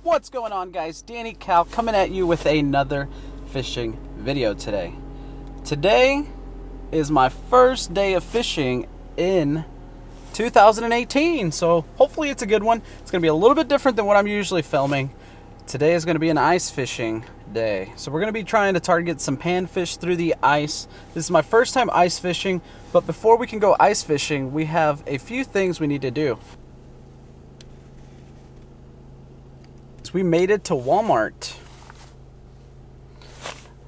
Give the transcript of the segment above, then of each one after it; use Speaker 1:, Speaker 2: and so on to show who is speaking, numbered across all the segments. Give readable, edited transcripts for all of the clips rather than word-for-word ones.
Speaker 1: What's going on, guys? Danny Cal coming at you with another fishing video today. Today is my first day of fishing in 2018, so hopefully it's a good one. It's going to be a little bit different than what I'm usually filming. Today is going to be an ice fishing day, so we're going to be trying to target some panfish through the ice. This is my first time ice fishing, but before we can go ice fishing, we have a few things we need to do. We made it to Walmart.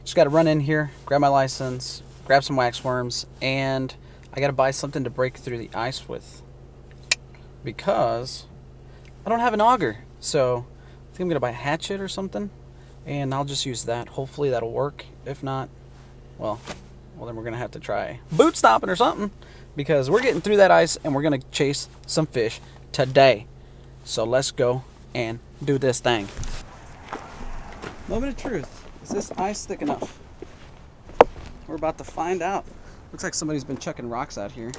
Speaker 1: Just got to run in here, grab my license, grab some wax worms, and I got to buy something to break through the ice with because I don't have an auger. So I think I'm gonna buy a hatchet or something, and I'll just use that. Hopefully that'll work. If not, well then we're gonna have to try boot stomping or something, because we're getting through that ice and we're gonna chase some fish today. So let's go and do this thing. Moment of truth. Is this ice thick enough? We're about to find out. Looks like somebody's been chucking rocks out here.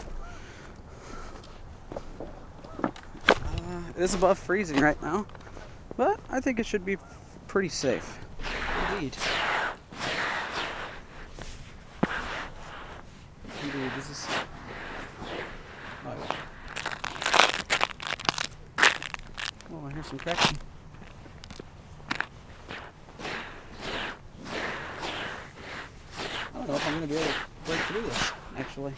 Speaker 1: It is above freezing right now, but I think it should be pretty safe. Indeed. Indeed, this is... Oh, I hear some cracking. I don't know if I'm going to be able to break through this, actually.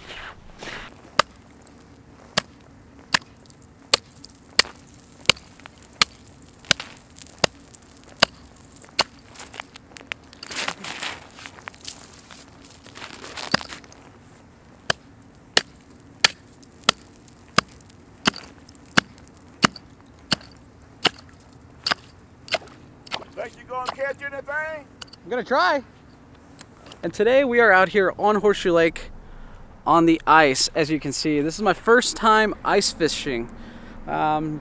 Speaker 2: Think you gonna catch anything?
Speaker 1: I'm gonna try. And today we are out here on Horseshoe Lake on the ice. As you can see, this is my first time ice fishing. I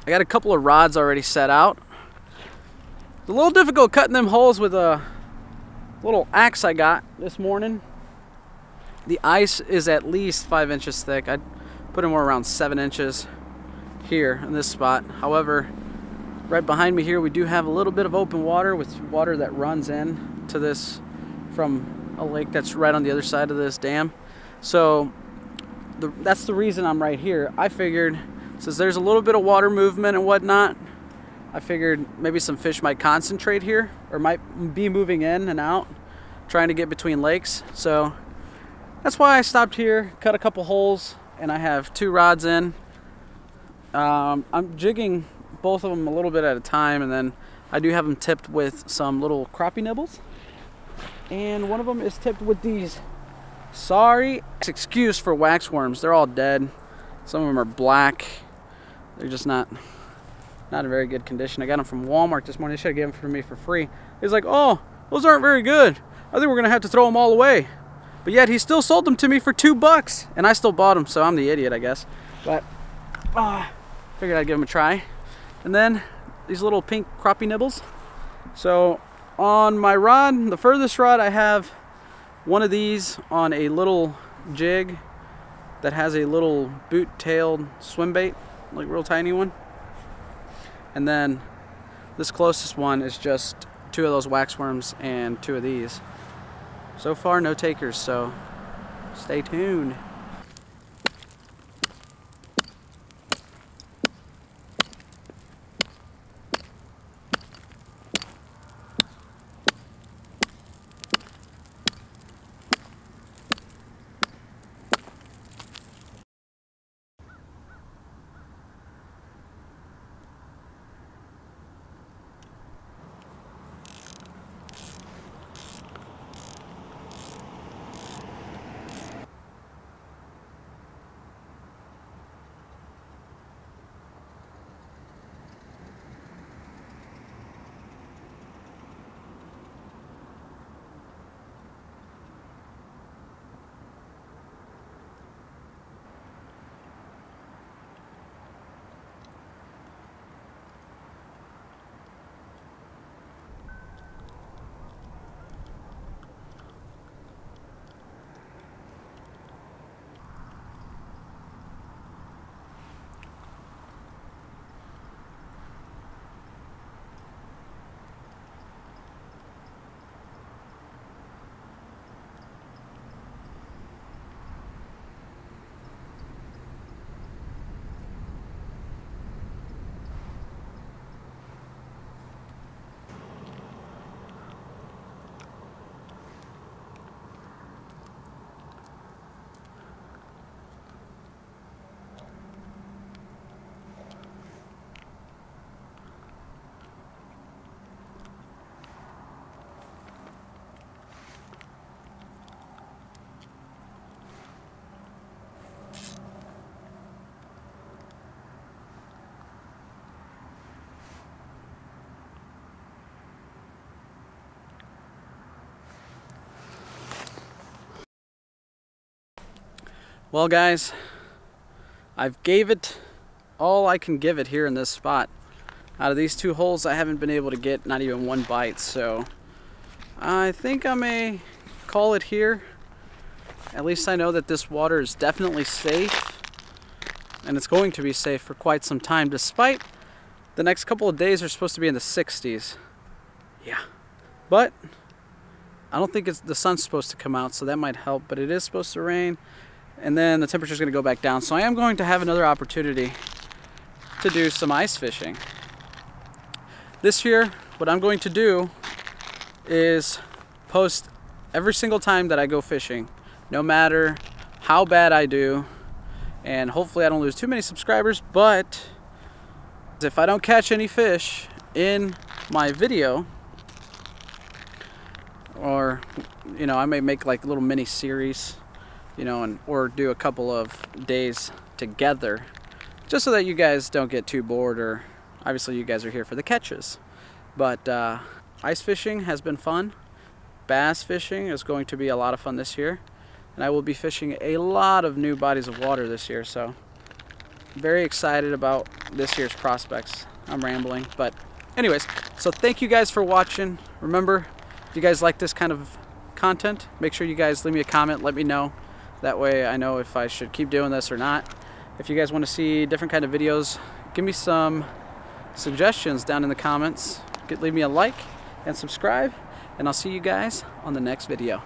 Speaker 1: got a couple of rods already set out. It's a little difficult cutting them holes with a little axe I got this morning. The ice is at least 5 inches thick. I'd put in more around 7 inches here in this spot. However, right behind me here, we do have a little bit of open water with water that runs in to this from a lake that's right on the other side of this dam. So that's the reason I'm right here. I figured, since there's a little bit of water movement and whatnot, I figured maybe some fish might concentrate here or might be moving in and out, trying to get between lakes. So that's why I stopped here, cut a couple holes, and I have 2 rods in. I'm jigging both of them a little bit at a time, and then I do have them tipped with some little crappie nibbles, and one of them is tipped with these, sorry excuse for wax worms. They're all dead. Some of them are black. They're just not in very good condition. I got them from Walmart this morning. They should have given them for me for free. He's like, oh, those aren't very good. I think we're gonna have to throw them all away. But yet he still sold them to me for $2, and I still bought them, so I'm the idiot, I guess. But figured I'd give them a try. And then these little pink crappie nibbles. So on my rod, the furthest rod, I have one of these on a little jig that has a little boot-tailed swim bait, like real tiny one. And then this closest one is just 2 of those wax worms and 2 of these. So far, no takers, so stay tuned. Well guys, I've gave it all I can give it here in this spot. Out of these 2 holes, I haven't been able to get not even 1 bite, so I think I may call it here. At least I know that this water is definitely safe, and it's going to be safe for quite some time, despite the next couple of days are supposed to be in the 60s. Yeah, but I don't think the sun's supposed to come out, so that might help, but it is supposed to rain, and then the temperature is going to go back down. So I am going to have another opportunity to do some ice fishing. This year, what I'm going to do is post every single time that I go fishing, no matter how bad I do, and hopefully I don't lose too many subscribers, but if I don't catch any fish in my video, or I may make like a little mini series, or do a couple of days together, just so that you guys don't get too bored, or obviously you guys are here for the catches. But ice fishing has been fun. Bass fishing is going to be a lot of fun this year, and I will be fishing a lot of new bodies of water this year, so I'm very excited about this year's prospects. I'm rambling, but anyways, so thank you guys for watching. Remember, if you guys like this kind of content, make sure you guys leave me a comment, let me know. That way I know if I should keep doing this or not. If you guys want to see different kind of videos, give me some suggestions down in the comments. Leave me a like and subscribe, and I'll see you guys on the next video.